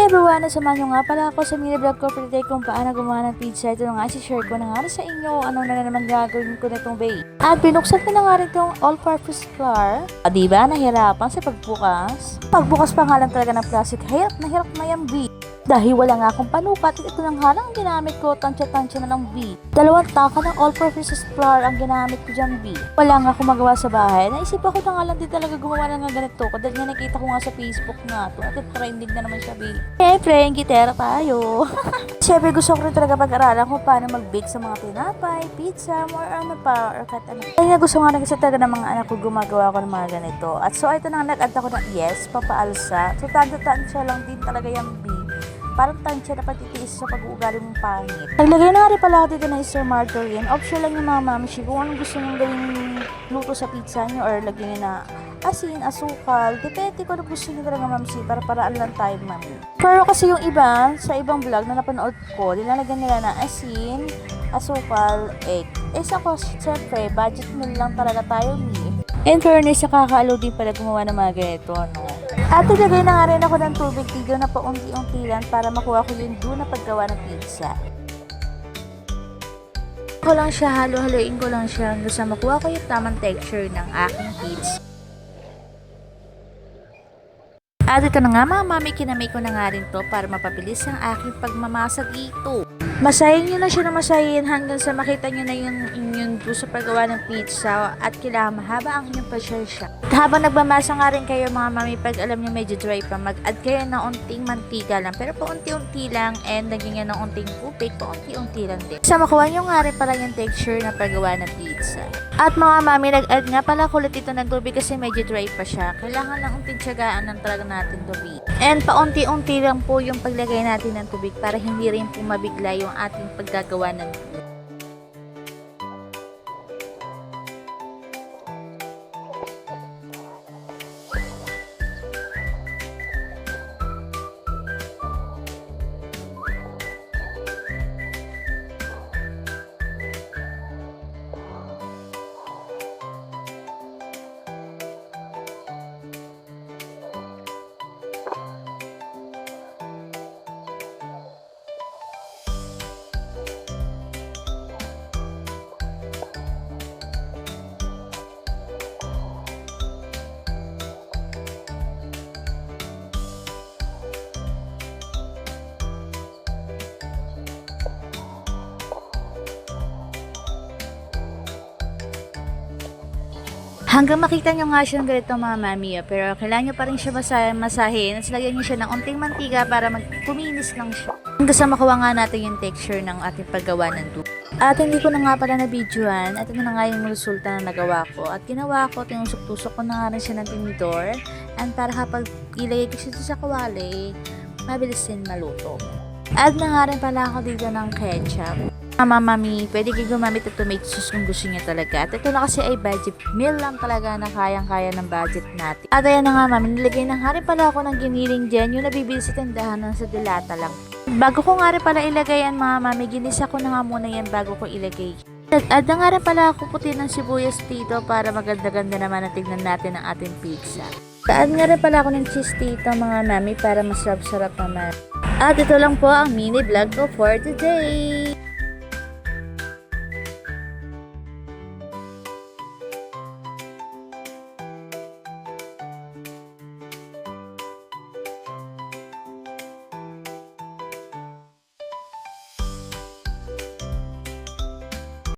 everyone! Nasamahan nyo nga pala ako sa mini vlog ko for today kung paano gumawa ng pizza. Ito na nga, share ko na nga rin sa inyo ano na naman gagawin ko na itong bake. At binuksan ko na nga rin itong all-purpose flour. Diba, nahirapan sa pagbukas. Pagbukas pa nga lang talaga ng plastic, hirap na yung bake. Dahil wala nga akong panukat, ito lang halang ginamit ko, tansya-tansya na ng bee. 2 taka ng all-purpose flour ang ginamit ko dyan, bee. Wala nga akong magawa sa bahay. Naisip ako na nga lang din talaga gumawa na nga ganito. Dahil nga nakita ko nga sa Facebook nga ito. At trending na naman siya, bee. Siyempre, yung gitera tayo. Siyempre, gusto ko rin talaga pag-aralan kung paano mag-bake sa mga tinapay, pizza, or ano pa, or kat ano. Kaya nga gusto nga rin kasi talaga ng mga anak ko gumagawa ko ng mga ganito. At so, ito na nag-add ako ng papaalsa. So, tansya lang din talaga yung bee. Parang tansya na patitiis sa pag-uugali mong pangit. Naglagay na rin pala ako dito ng Easter margarine. Option lang yung mga mamishi kung anong gusto nyo gawing luto sa pizza nyo or lagyan nyo na asin, asukal. Depende kung anong gusto nyo talaga mamishi para paraan lang tayo mami. Pero kasi yung iba, sa ibang vlog na napanood ko, nilalagyan nila na asin, asukal, egg. Sa ko, syempre, budget meal lang talaga tayo ni. In fairness, nakakaalo din pala gumawa ng mga ganito, no? At ilagay na nga rin ako ng tubig tigaw na paunti-unti lang para makuha ko yung doon na paggawa ng pizza. Ko lang siya, halo-haloin ko lang siya hanggang sa makuha ko yung tamang texture ng aking pizza. At ito na nga mga mami, kinamay ko na nga rin to para mapabilis ang aking pagmamasa dito. Masahin nyo na siya na masahin hanggang sa makita nyo na yung inyong sa paggawa ng pizza at kailangan mahaba ang inyong pasensya. At habang nagmamasa nga rin kayo mga mami, pag alam nyo medyo dry pa, mag-add kayo ng unting mantika lang. Pero paunti-unti lang and lagyan nyo ng unting tubig, paunti-unti lang din. Sa makuha nyo nga rin pala yung texture na paggawa ng pizza. At mga mami, nag-add nga pala kulit ito ng tubig kasi medyo dry pa siya. Kailangan lang unting tiyagaan ng talaga natin tubig. And paunti-unti lang po yung paglagay natin ng tubig para hindi rin po mabigla yung ating paggagawa ng tubig. Hanggang makita nyo nga siya ng ganito mga mami, pero kailangan nyo pa rin siya masahin at lagyan nyo siya ng unting mantika para kuminis lang siya. Hanggang sa makuha nga natin yung texture ng ating paggawa ng dough. At hindi ko na nga pala na-videoan at ito na nga yung resulta na nagawa ko. At ginawa ko, tinusok-tusok ko na nga rin siya ng tinidor and para kapag ilagay ko siya sa kawali, mabilis din maluto. Add na nga rin pala ako dito ng ketchup. Mami, pwede kayo gumamit ng tomato sauce kung gusto niya talaga. At ito na kasi ay budget meal lang talaga na kayang-kaya ng budget natin. At ayan na nga mami, nilagay na nga rin pala ako ng giniling dyan, yung nabibili sa tindahan ng sa dilata lang. Bago ko nga rin pala ilagay yan mga mami, ginisa ko na nga muna yan bago ko ilagay. At na nga rin pala ako puti ng sibuyas dito para maganda-ganda naman na tignan natin ang ating pizza. Add nga rin pala ako ng cheese dito mga mami para masarap-sarap naman. At ito lang po ang mini vlog ko for today.